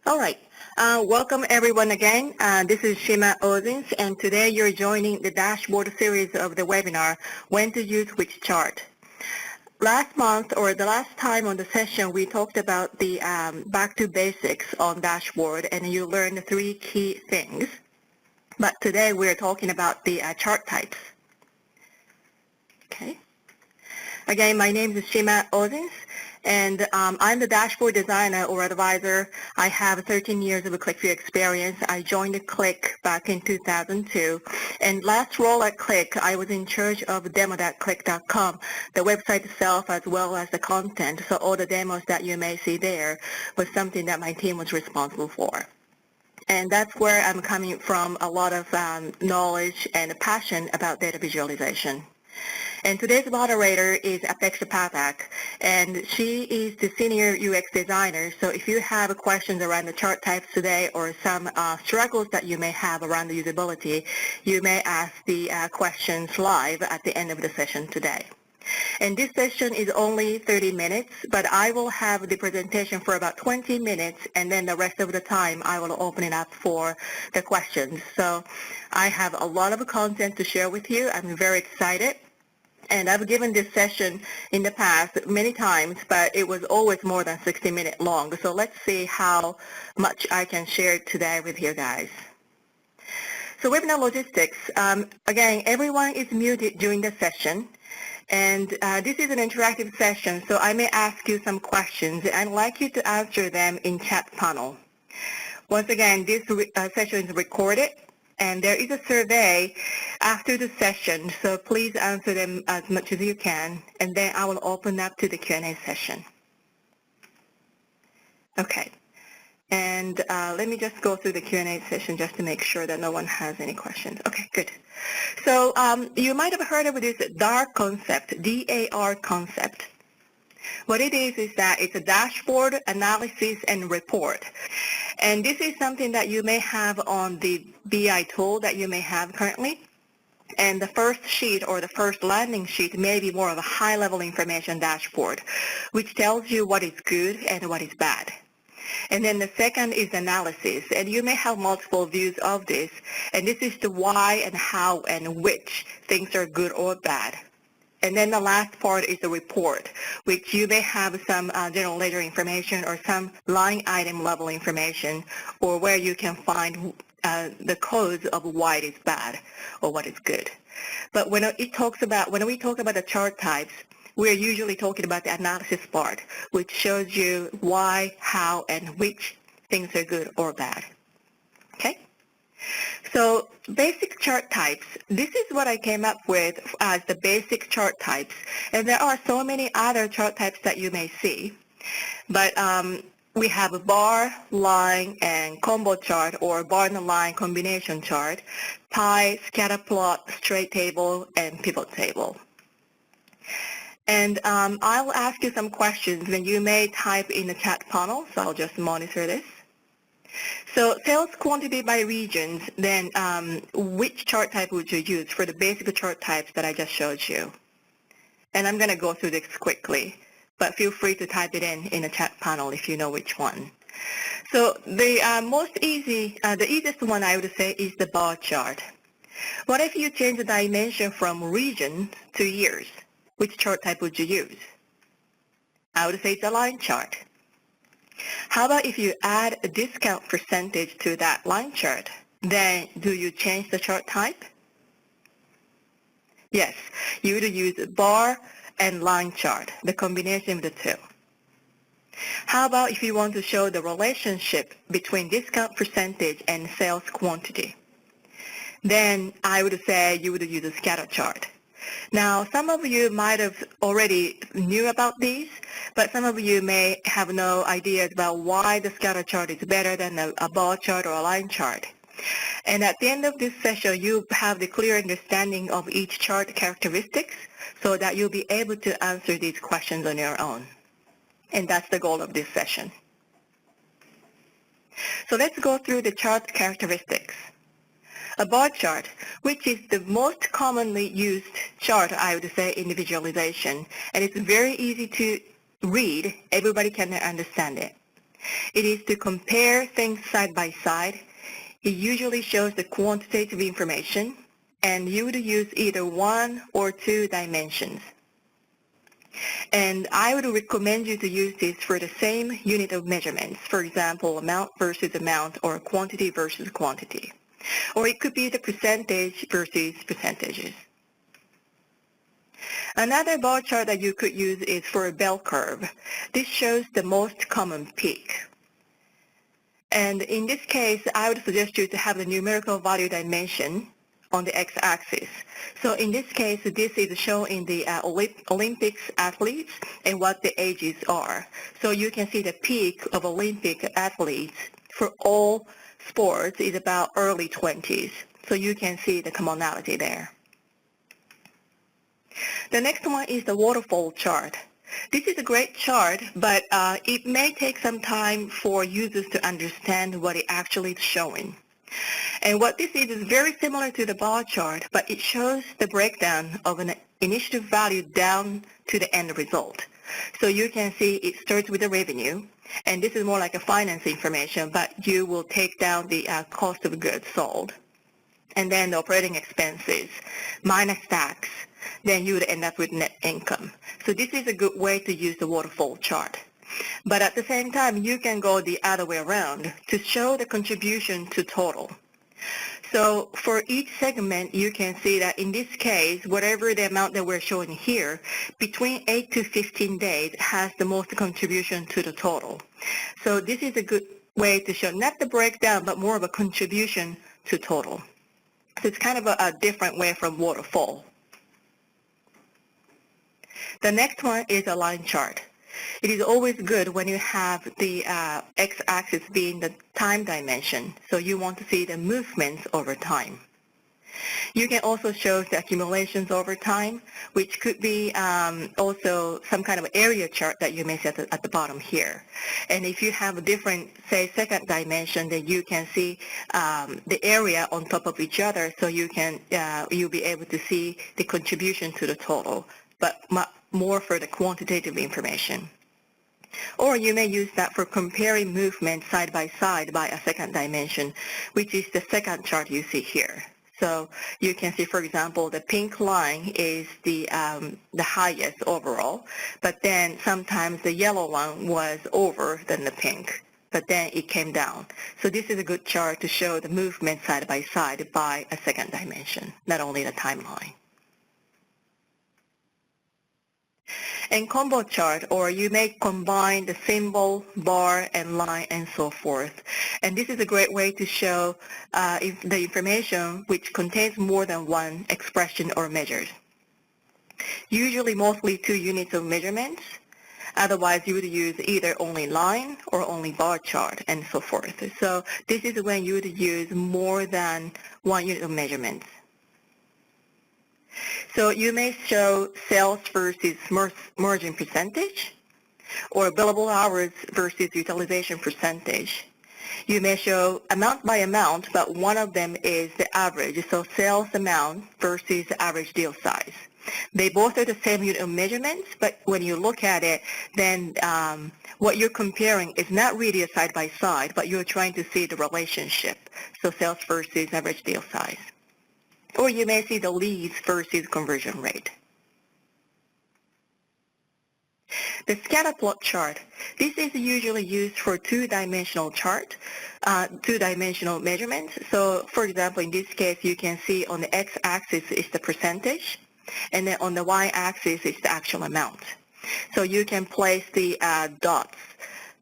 All right. Welcome everyone again. This is Shima Ozins, and today you're joining the dashboard series of the webinar, When to Use Which Chart. Last month, or the last time on the session, we talked about the back to basics on dashboard, and you learned 3 key things. But today we're talking about the chart types. Okay. Again, my name is Shima Ozins, and I'm the dashboard designer or advisor. I have 13 years of ClickView experience. I joined Click back in 2002, and last role at Click, I was in charge of demo.click.com, the website itself as well as the content. So all the demos that you may see there was something that my team was responsible for. And that's where I'm coming from, a lot of knowledge and passion about data visualization. And today's moderator is Apeksha Pathak, and she is the senior UX designer. So if you have questions around the chart types today or some struggles that you may have around the usability, you may ask the questions live at the end of the session today. And this session is only 30 minutes, but I will have the presentation for about 20 minutes, and then the rest of the time I will open it up for the questions. So I have a lot of content to share with you. I'm very excited. And I've given this session in the past many times, but it was always more than 60 minutes long. So let's see how much I can share today with you guys. So webinar logistics. Again, everyone is muted during the session. And this is an interactive session, so I may ask you some questions. I'd like you to answer them in chat panel. Once again, this session is recorded, and there is a survey after the session, so please answer them as much as you can, and then I will open up to the Q&A session. Okay, and let me just go through the Q&A session just to make sure that no one has any questions. Okay, good. So you might have heard of this DAR concept, D-A-R concept. What it is that it's a dashboard, analysis, and report. And this is something that you may have on the BI tool that you may have currently. And the first sheet or the first landing sheet may be more of a high-level information dashboard, which tells you what is good and what is bad. And then the second is analysis, and you may have multiple views of this, and this is the why and how and which things are good or bad. And then the last part is the report, which you may have some general ledger information or some line item level information, or where you can find the codes of why it is bad or what is good. But when we talk about the chart types, we're usually talking about the analysis part, which shows you why, how, and which things are good or bad. Okay? So basic chart types, this is what I came up with as the basic chart types. And there are so many other chart types that you may see. But we have a bar, line, and combo chart, or bar and line combination chart, pie, scatter plot, straight table, and pivot table. And I will ask you some questions, and you may type in the chat panel, so I'll just monitor this. So sales quantity by regions, then which chart type would you use for the basic chart types that I just showed you? And I'm going to go through this quickly, but feel free to type it in the chat panel if you know which one. So the the easiest one I would say is the bar chart. What if you change the dimension from region to years? Which chart type would you use? I would say it's a line chart. How about if you add a discount percentage to that line chart? Then do you change the chart type? Yes, you would use bar and line chart, the combination of the two. How about if you want to show the relationship between discount percentage and sales quantity? Then I would say you would use a scatter chart. Now, some of you might have already knew about these, but some of you may have no ideas about why the scatter chart is better than a bar chart or a line chart. And at the end of this session, you have the clear understanding of each chart characteristics so that you'll be able to answer these questions on your own. And that's the goal of this session. So let's go through the chart characteristics. A bar chart, which is the most commonly used chart, I would say, in the visualization, and it's very easy to read. Everybody can understand it. It is to compare things side by side. It usually shows the quantitative information, and you would use either 1 or 2 dimensions. And I would recommend you to use this for the same unit of measurements, for example, amount versus amount or quantity versus quantity. Or it could be the percentage versus percentages. Another bar chart that you could use is for a bell curve. This shows the most common peak. And in this case, I would suggest you to have the numerical value dimension on the x-axis. So in this case, this is showing the Olympics athletes and what the ages are. So you can see the peak of Olympic athletes for all sports is about early 20s. So you can see the commonality there. The next one is the waterfall chart. This is a great chart, but it may take some time for users to understand what it actually is showing. And what this is very similar to the bar chart, but it shows the breakdown of an initiative value down to the end result. So you can see it starts with the revenue, and this is more like a finance information, but you will take down the cost of goods sold, and then the operating expenses minus tax. Then you would end up with net income. So this is a good way to use the waterfall chart. But at the same time, you can go the other way around to show the contribution to total. So for each segment, you can see that in this case, whatever the amount that we're showing here, between 8 to 15 days has the most contribution to the total. So this is a good way to show not the breakdown, but more of a contribution to total. So it's kind of a different way from waterfall. The next one is a line chart. It is always good when you have the x-axis being the time dimension, so you want to see the movements over time. You can also show the accumulations over time, which could be also some kind of area chart that you may see at the bottom here. And if you have a different, say, second dimension, then you can see the area on top of each other, so you can you'll be able to see the contribution to the total, but more for the quantitative information. Or you may use that for comparing movements side by side by a second dimension, which is the second chart you see here. So you can see, for example, the pink line is the highest overall, but then sometimes the yellow one was over than the pink, but then it came down. So this is a good chart to show the movement side by side by a second dimension, not only the timeline. And combo chart, or you may combine the symbol, bar, and line, and so forth. And this is a great way to show the information which contains more than one expression or measures. Usually mostly 2 units of measurements. Otherwise, you would use either only line or only bar chart, and so forth. So this is when you would use more than 1 unit of measurements. So you may show sales versus margin percentage, or billable hours versus utilization percentage. You may show amount by amount, but one of them is the average, so sales amount versus average deal size. They both are the same unit of measurements, but when you look at it, then what you're comparing is not really a side-by-side, but you're trying to see the relationship, so sales versus average deal size. Or you may see the leads versus conversion rate. The Scatteplot chart. This is usually used for 2-dimensional chart, 2-dimensional measurements. So, for example, in this case, you can see on the x-axis is the percentage, and then on the y-axis is the actual amount. So you can place the dots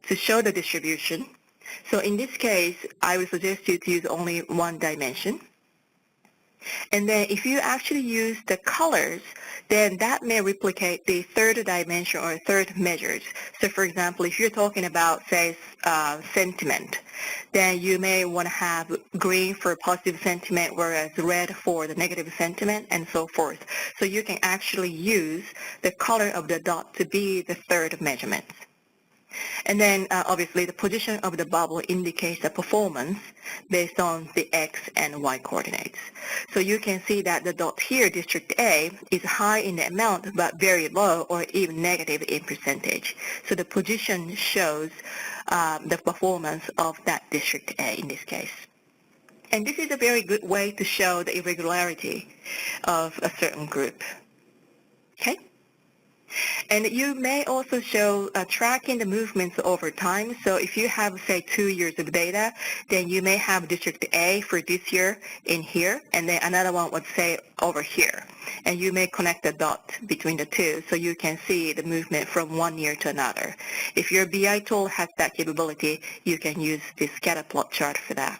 to show the distribution. So in this case, I would suggest you to use only 1 dimension. And then if you actually use the colors, then that may replicate the 3rd dimension or 3rd measures. So for example, if you're talking about, say, sentiment, then you may want to have green for positive sentiment, whereas red for the negative sentiment, and so forth. So you can actually use the color of the dot to be the 3rd measurement. And then obviously the position of the bubble indicates the performance based on the X and Y coordinates. So you can see that the dot here, district A, is high in the amount but very low or even negative in percentage. So the position shows the performance of that district A in this case. And this is a very good way to show the irregularity of a certain group. Okay? And you may also show tracking the movements over time. So if you have, say, 2 years of data, then you may have District A for this year in here, and then another one would say over here. And you may connect the dot between the two so you can see the movement from one year to another. If your BI tool has that capability, you can use the Scatteplot chart for that.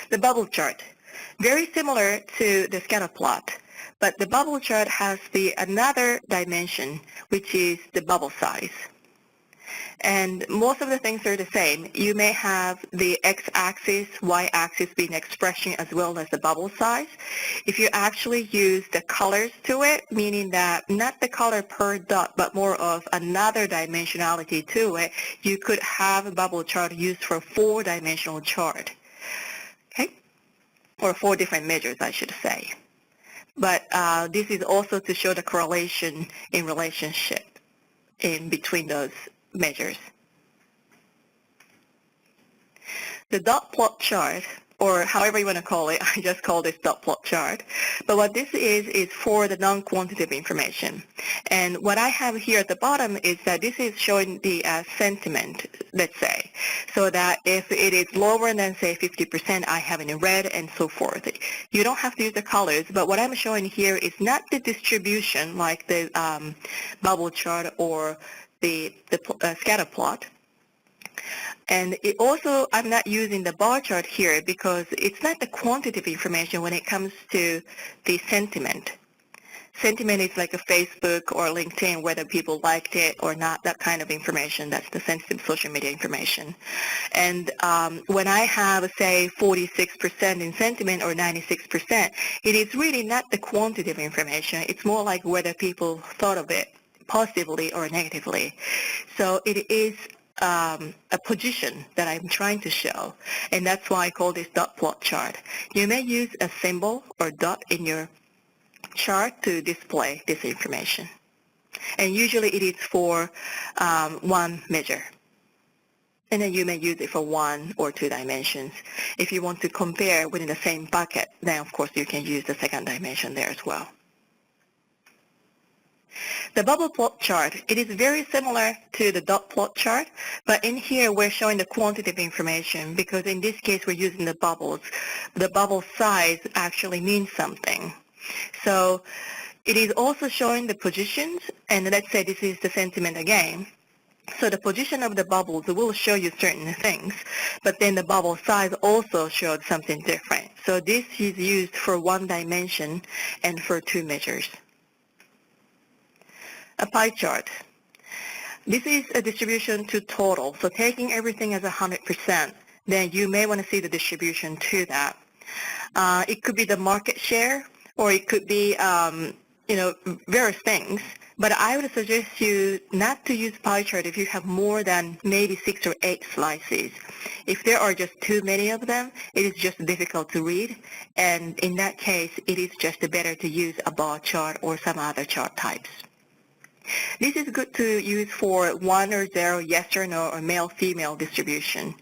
The bubble chart, very similar to the scatter plot, but the bubble chart has another dimension, which is the bubble size. And most of the things are the same. You may have the x-axis, y-axis being expression as well as the bubble size. If you actually use the colors to it, meaning that not the color per dot, but more of another dimensionality to it, you could have a bubble chart used for 4-dimensional chart. Okay? Or 4 different measures, I should say. But this is also to show the correlation in relationship in between those measures. The dot plot chart, or however you want to call it, I just call this dot plot chart. But what this is for the non-quantitative information. And what I have here at the bottom is that this is showing the sentiment, let's say. So that if it is lower than, say, 50%, I have it in red and so forth. You don't have to use the colors, but what I'm showing here is not the distribution like the bubble chart or the scatter plot. And it also, I'm not using the bar chart here because it's not the quantitative information when it comes to the sentiment. Sentiment is like a Facebook or LinkedIn, whether people liked it or not, that kind of information. That's the sensitive social media information. And when I have, say, 46% in sentiment or 96%, it is really not the quantitative information. It's more like whether people thought of it positively or negatively. So it is a position that I'm trying to show, and that's why I call this dot plot chart. You may use a symbol or dot in your chart to display this information, and usually it is for one measure, and then you may use it for 1 or 2 dimensions. If you want to compare within the same bucket, then of course you can use the second dimension there as well. The bubble plot chart, it is very similar to the dot plot chart, but in here we're showing the quantitative information because in this case we're using the bubbles. The bubble size actually means something. So it is also showing the positions, and let's say this is the sentiment again. So the position of the bubbles will show you certain things, but then the bubble size also showed something different. So this is used for 1 dimension and for 2 measures. A pie chart. This is a distribution to total. So taking everything as 100%, then you may want to see the distribution to that. It could be the market share, or it could be, various things. But I would suggest you not to use pie chart if you have more than maybe 6 or 8 slices. If there are just too many of them, it is just difficult to read. And in that case, it is just better to use a bar chart or some other chart types. This is good to use for 1 or 0, yes or no, or male-female distribution.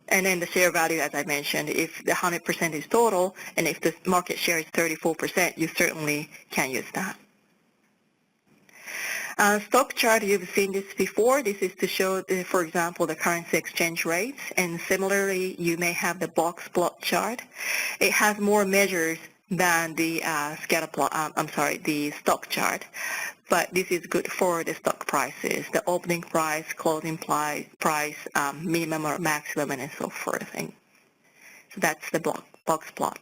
And then the share value, as I mentioned, if the 100% is total, and if the market share is 34%, you certainly can use that. Stock chart, you've seen this before. This is to show, for example, the currency exchange rates. And similarly, you may have the box plot chart. It has more measures than the the stock chart. But this is good for the stock prices, the opening price, closing price, minimum or maximum, and so forth. And so that's the box plot.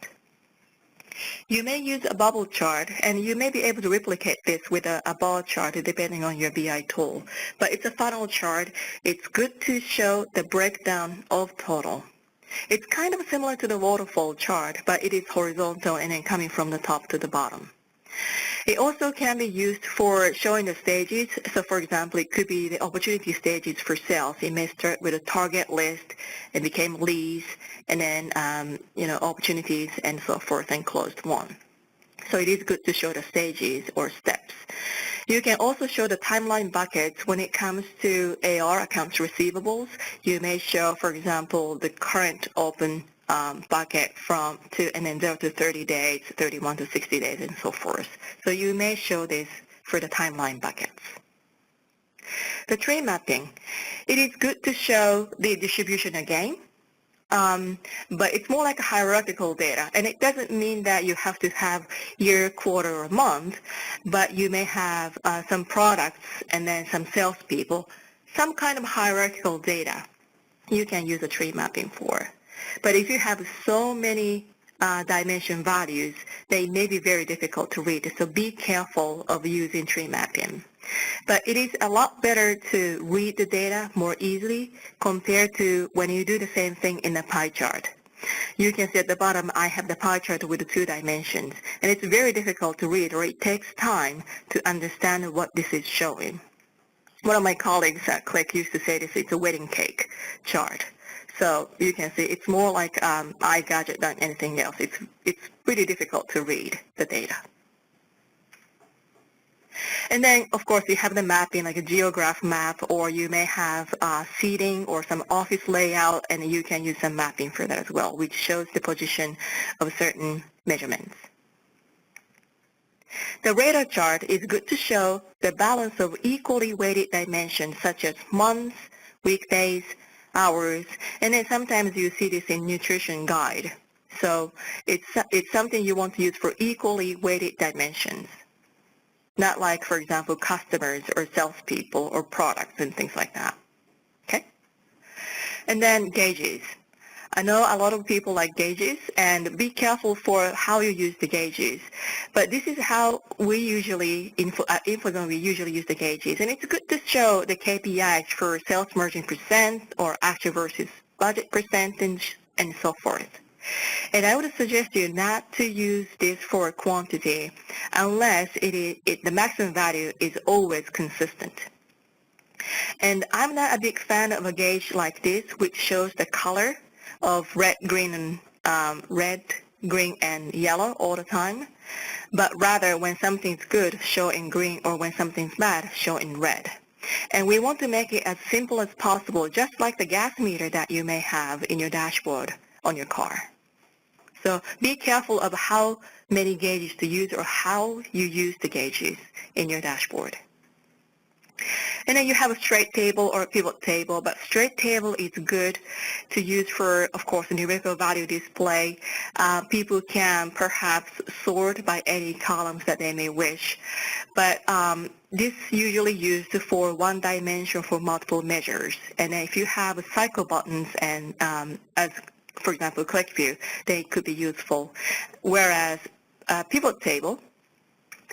You may use a bubble chart, and you may be able to replicate this with a bar chart depending on your BI tool. But it's a funnel chart. It's good to show the breakdown of total. It's kind of similar to the waterfall chart, but it is horizontal and then coming from the top to the bottom. It also can be used for showing the stages. So for example, it could be the opportunity stages for sales. It may start with a target list and became leads, and then opportunities and so forth, and closed one. So it is good to show the stages or steps. You can also show the timeline buckets when it comes to AR, accounts receivables. You may show, for example, the current open bucket and then 0 to 30 days, 31 to 60 days, and so forth. So you may show this for the timeline buckets. The tree mapping. It is good to show the distribution again. But it's more like a hierarchical data, and it doesn't mean that you have to have year, quarter, or month, but you may have some products and then some salespeople, some kind of hierarchical data you can use a tree mapping for. But if you have so many dimension values, they may be very difficult to read, so be careful of using tree mapping. But it is a lot better to read the data more easily compared to when you do the same thing in a pie chart. You can see at the bottom, I have the pie chart with the 2 dimensions, and it's very difficult to read, or it takes time to understand what this is showing. One of my colleagues at Click used to say this, it's a wedding cake chart. So you can see it's more like iGadget than anything else. It's pretty difficult to read the data. And then, of course, you have the mapping, like a geograph map, or you may have seating or some office layout, and you can use some mapping for that as well, which shows the position of certain measurements. The radar chart is good to show the balance of equally weighted dimensions, such as months, weekdays, hours, and then sometimes you see this in nutrition guide. So it's something you want to use for equally weighted dimensions. Not like, for example, customers or salespeople or products and things like that. Okay? And then gauges. I know a lot of people like gauges, and be careful for how you use the gauges. But this is how we usually, at Infozone, we usually use the gauges. And it's good to show the KPIs for sales margin percent or actual versus budget percentage and so forth. And I would suggest you not to use this for quantity unless the maximum value is always consistent. And I'm not a big fan of a gauge like this, which shows the color of red, green, and yellow all the time, but rather when something's good, show in green, or when something's bad, show in red. And we want to make it as simple as possible, just like the gas meter that you may have in your dashboard on your car. So be careful of how many gauges to use or how you use the gauges in your dashboard. And then you have a straight table or a pivot table, but straight table is good to use for, of course, a numerical value display. People can perhaps sort by any columns that they may wish, but this usually used for one dimension for multiple measures. And if you have cycle buttons and as for example, click view, they could be useful. Whereas a pivot table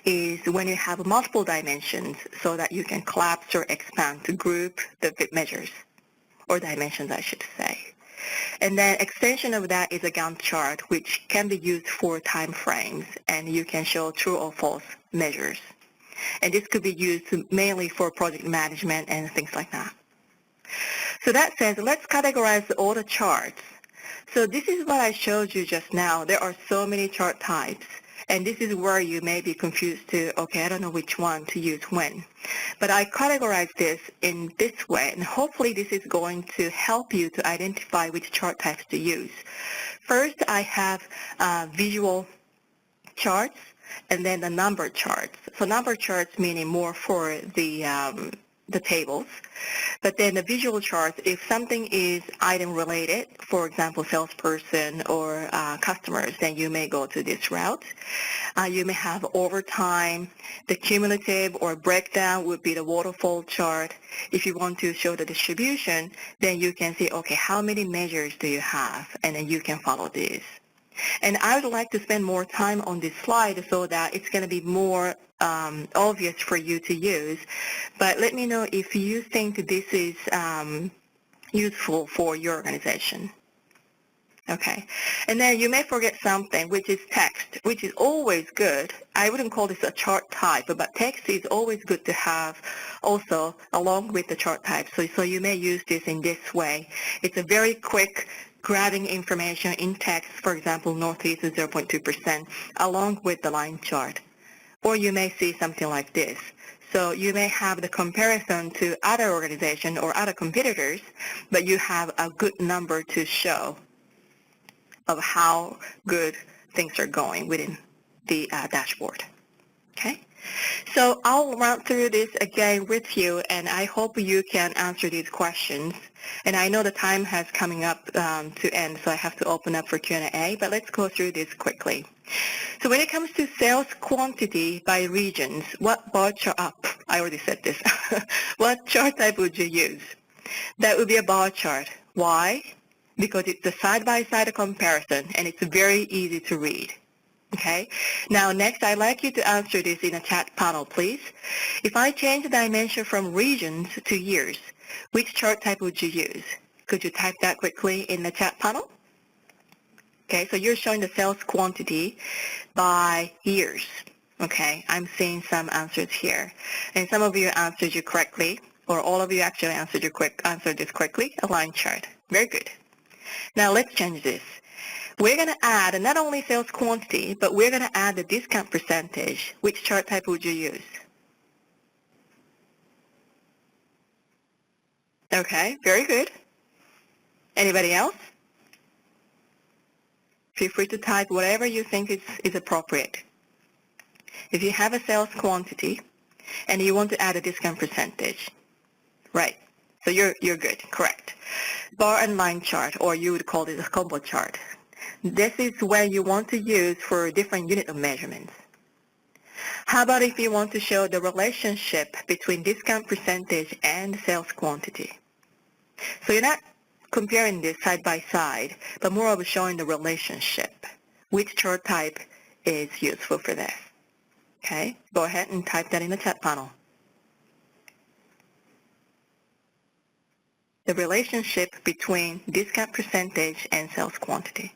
is when you have multiple dimensions so that you can collapse or expand to group the measures, or dimensions, I should say. And then extension of that is a Gantt chart, which can be used for time frames, and you can show true or false measures. And this could be used mainly for project management and things like that. So that says, let's categorize all the charts. So this is what I showed you just now. There are so many chart types, and this is where you may be confused to, okay, I don't know which one to use when. But I categorize this in this way, and hopefully this is going to help you to identify which chart types to use. First, I have visual charts, and then the number charts. So number charts meaning more for the tables. But then the visual charts, if something is item related, for example, salesperson or customers, then you may go to this route. You may have overtime. The cumulative or breakdown would be the waterfall chart. If you want to show the distribution, then you can see, okay, how many measures do you have? And then you can follow this. And I would like to spend more time on this slide so that it's going to be more obvious for you to use. But let me know if you think this is useful for your organization. Okay, and then you may forget something, which is text, which is always good. I wouldn't call this a chart type, but text is always good to have also along with the chart type. So you may use this in this way. It's a very quick grabbing information in text, for example, Northeast is 0.2%, along with the line chart. Or you may see something like this. So you may have the comparison to other organizations or other competitors, but you have a good number to show of how good things are going within the dashboard. Okay, so I'll run through this again with you, and I hope you can answer these questions. And I know the time has coming up to end, so I have to open up for Q&A, but let's go through this quickly. So when it comes to sales quantity by regions, what bar chart, I already said this, what chart type would you use? That would be a bar chart. Why? Because it's a side-by-side comparison, and it's very easy to read. Okay? Now, next, I'd like you to answer this in a chat panel, please. If I change the dimension from regions to years, which chart type would you use? Could you type that quickly in the chat panel? Okay, so you're showing the sales quantity by years. Okay, I'm seeing some answers here. And some of you answered you correctly, or all of you actually answered this correctly, a line chart. Very good. Now let's change this. We're going to add not only sales quantity, but we're going to add the discount percentage. Which chart type would you use? Okay, very good. Anybody else? Feel free to type whatever you think is appropriate. If you have a sales quantity and you want to add a discount percentage, right, so you're good, correct. Bar and line chart, or you would call this a combo chart. This is where you want to use for different unit of measurements. How about if you want to show the relationship between discount percentage and sales quantity? So you're not comparing this side by side, but more of showing the relationship. Which chart type is useful for this? Okay, go ahead and type that in the chat panel. The relationship between discount percentage and sales quantity.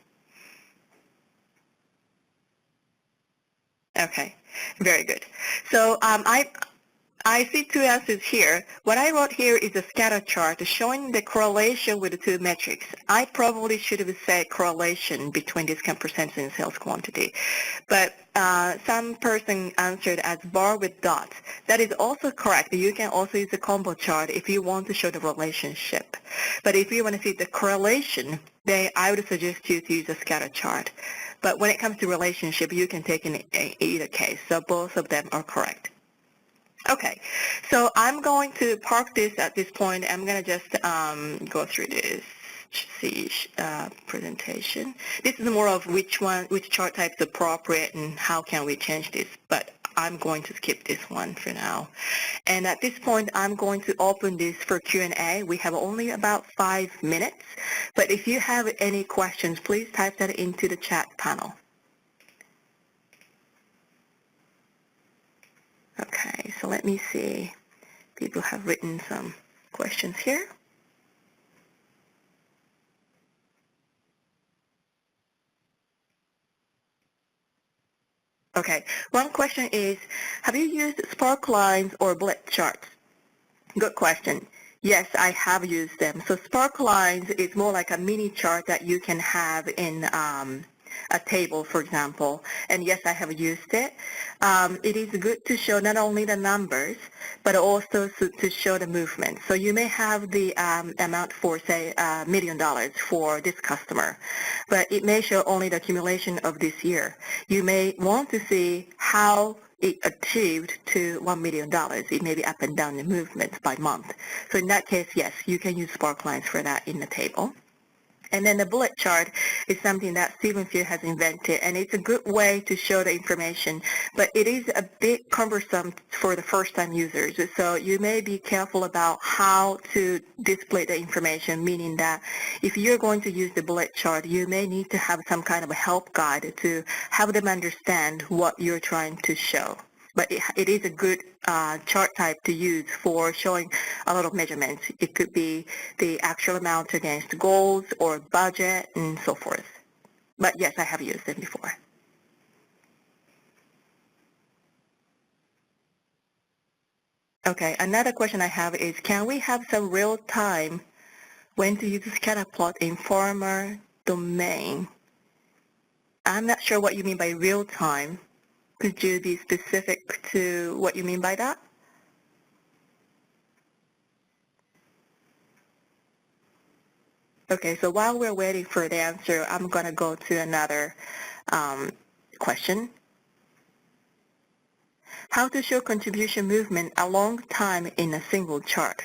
Okay, very good. So I see two answers here. What I wrote here is a scatter chart showing the correlation with the two metrics. I probably should have said correlation between discount percentage and sales quantity. But some person answered as bar with dots. That is also correct. You can also use a combo chart if you want to show the relationship. But if you want to see the correlation, then I would suggest you to use a scatter chart. But when it comes to relationship, you can take in either case. So both of them are correct. Okay, so I'm going to park this at this point. I'm going to just go through this presentation. This is more of which chart type is appropriate and how can we change this, but I'm going to skip this one for now. And at this point, I'm going to open this for Q&A. We have only about 5 minutes, but if you have any questions, please type that into the chat panel. Okay, so let me see. People have written some questions here. Okay, one question is, have you used spark lines or bullet charts? Good question. Yes, I have used them. So spark lines is more like a mini chart that you can have in a table, for example. And yes, I have used it. It is good to show not only the numbers, but also to show the movement. So you may have the amount for, say, $1 million for this customer, but it may show only the accumulation of this year. You may want to see how it achieved to $1 million. It may be up and down the movements by month. So in that case, yes, you can use spark lines for that in the table. And then the bullet chart is something that Stephen Fear has invented, and it's a good way to show the information, but it is a bit cumbersome for the first-time users. So you may be careful about how to display the information, meaning that if you're going to use the bullet chart, you may need to have some kind of a help guide to help them understand what you're trying to show. but it is a good chart type to use for showing a lot of measurements. It could be the actual amount against goals or budget and so forth. But yes, I have used them before. Okay, another question I have is, can we have some real time when to use Scatterplot in farmer domain? I'm not sure what you mean by real time. Could you be specific to what you mean by that? Okay, so while we're waiting for the answer, I'm going to go to another question. How to show contribution movement a long time in a single chart?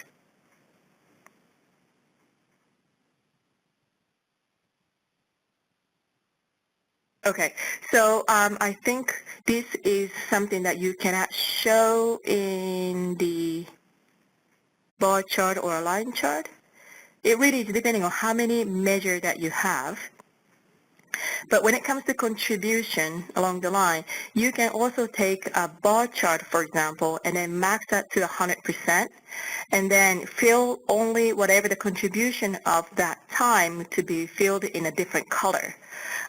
Okay, so I think this is something that you cannot show in the bar chart or a line chart. It really is depending on how many measures that you have. But when it comes to contribution along the line, you can also take a bar chart, for example, and then max that to 100%, and then fill only whatever the contribution of that time to be filled in a different color.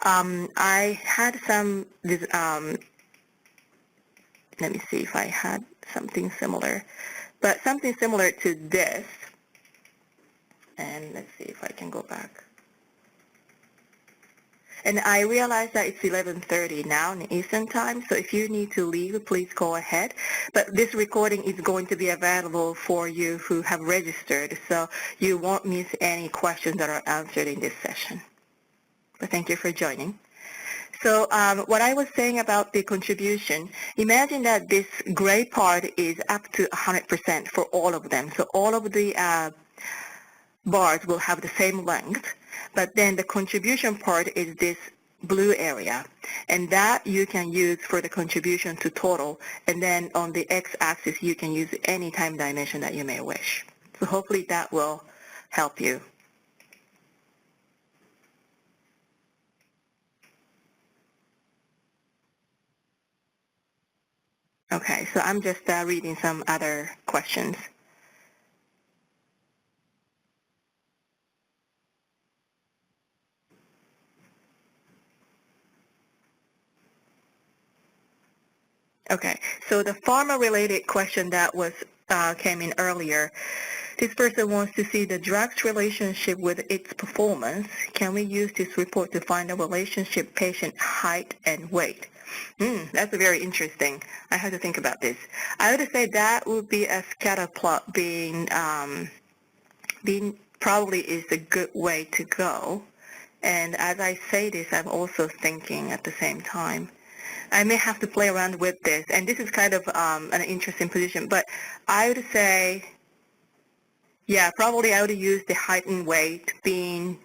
I had some, let me see if I had something similar, but something similar to this, and let's see if I can go back. And I realize that it's 11:30 now in Eastern Time, so if you need to leave, please go ahead. But this recording is going to be available for you who have registered, so you won't miss any questions that are answered in this session. But thank you for joining. So what I was saying about the contribution, imagine that this gray part is up to 100% for all of them. So all of the bars will have the same length, but then the contribution part is this blue area, and that you can use for the contribution to total, and then on the x-axis you can use any time dimension that you may wish. So hopefully that will help you. Okay, so I'm just reading some other questions. Okay, so the farmer-related question that was came in earlier, this person wants to see the drug's relationship with its performance. Can we use this report to find the relationship patient height and weight? That's very interesting. I had to think about this. I would say that would be a scatter plot being probably is a good way to go. And as I say this, I'm also thinking at the same time. I may have to play around with this, and this is kind of an interesting position, but I would say, yeah, probably I would use the height and weight being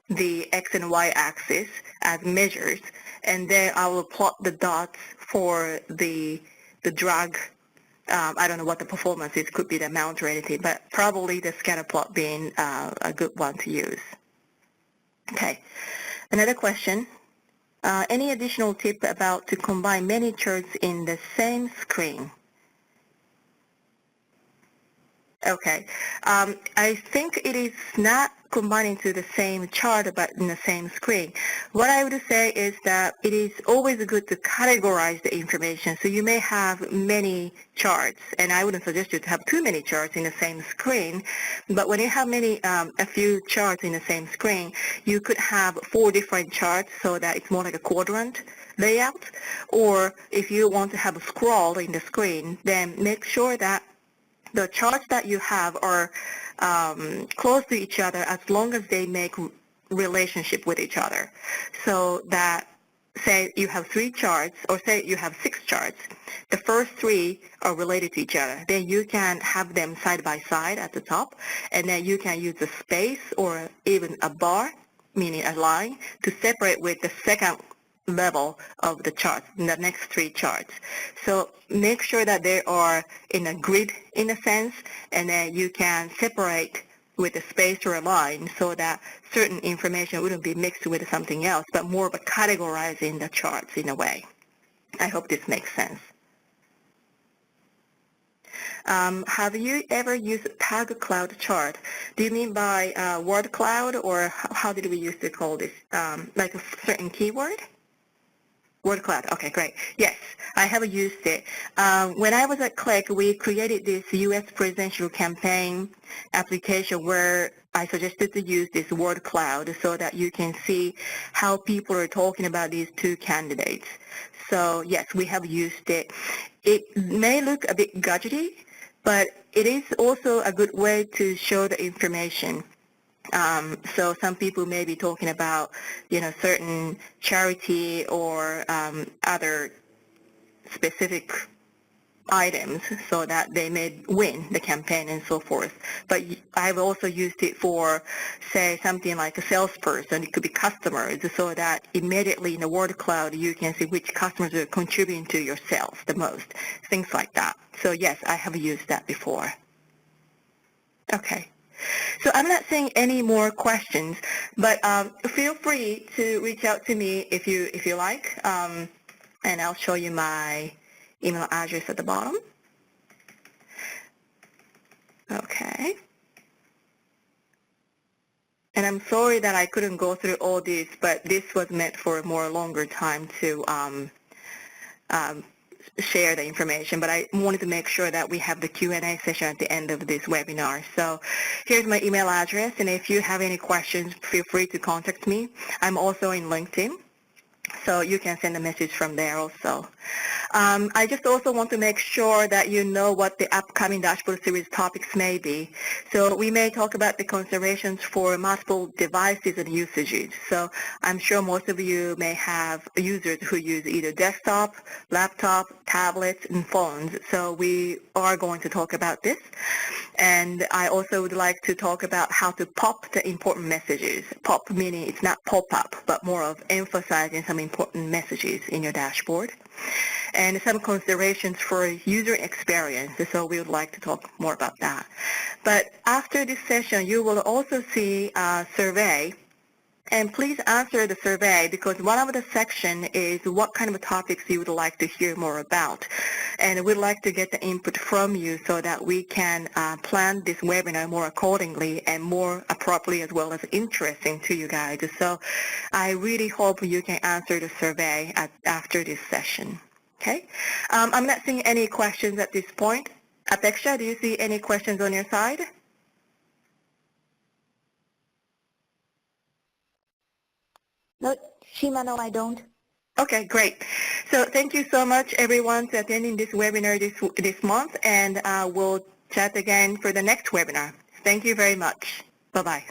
the x and y axis as measures, and then I will plot the dots for the drug. I don't know what the performance is, could be the amount or anything, but probably the scatter plot being a good one to use. Okay, another question. Any additional tip about to combine many charts in the same screen? Okay. I think it is not combining to the same chart but in the same screen. What I would say is that it is always good to categorize the information. So you may have many charts, and I wouldn't suggest you to have too many charts in the same screen. But when you have a few charts in the same screen, you could have 4 different charts so that it's more like a quadrant layout. Or if you want to have a scroll in the screen, then make sure that the charts that you have are close to each other as long as they make relationship with each other. So that, say you have 3 charts, or say you have 6 charts, the first 3 are related to each other. Then you can have them side by side at the top, and then you can use a space or even a bar, meaning a line, to separate with the second level of the chart, the next 3 charts. So make sure that they are in a grid in a sense, and then you can separate with a space or a line so that certain information wouldn't be mixed with something else, but more of a categorizing the charts in a way. I hope this makes sense. Have you ever used tag cloud chart? Do you mean by word cloud, or how did we used to call this? Like a certain keyword? Word cloud. Okay, great. Yes, I have used it. When I was at Click, we created this U.S. presidential campaign application where I suggested to use this word cloud so that you can see how people are talking about these two candidates. So yes, we have used it. It may look a bit gadgety, but it is also a good way to show the information. So some people may be talking about, certain charity or other specific items so that they may win the campaign and so forth. But I've also used it for, say, something like a salesperson. It could be customers, so that immediately in the word cloud you can see which customers are contributing to your sales the most, things like that. So yes, I have used that before. Okay. So I'm not seeing any more questions, but feel free to reach out to me if you like, and I'll show you my email address at the bottom. Okay. And I'm sorry that I couldn't go through all this, but this was meant for a more longer time to share the information, but I wanted to make sure that we have the Q&A session at the end of this webinar. So here's my email address, and if you have any questions, feel free to contact me. I'm also in LinkedIn, so you can send a message from there also. I just also want to make sure that you know what the upcoming dashboard series topics may be. So we may talk about the considerations for multiple devices and usages. So I'm sure most of you may have users who use either desktop, laptop, tablets, and phones. So we are going to talk about this. And I also would like to talk about how to pop the important messages. Pop meaning it's not pop-up, but more of emphasizing some important messages in your dashboard. And some considerations for user experience, so we would like to talk more about that. But after this session, you will also see a survey, and please answer the survey because one of the sections is what kind of topics you would like to hear more about. And we'd like to get the input from you so that we can plan this webinar more accordingly and more appropriately as well as interesting to you guys. So I really hope you can answer the survey after this session. Okay, I'm not seeing any questions at this point. Apeksha, do you see any questions on your side? No, Shima, no, I don't. Okay, great. So thank you so much, everyone, for attending this webinar this month, and we'll chat again for the next webinar. Thank you very much. Bye-bye.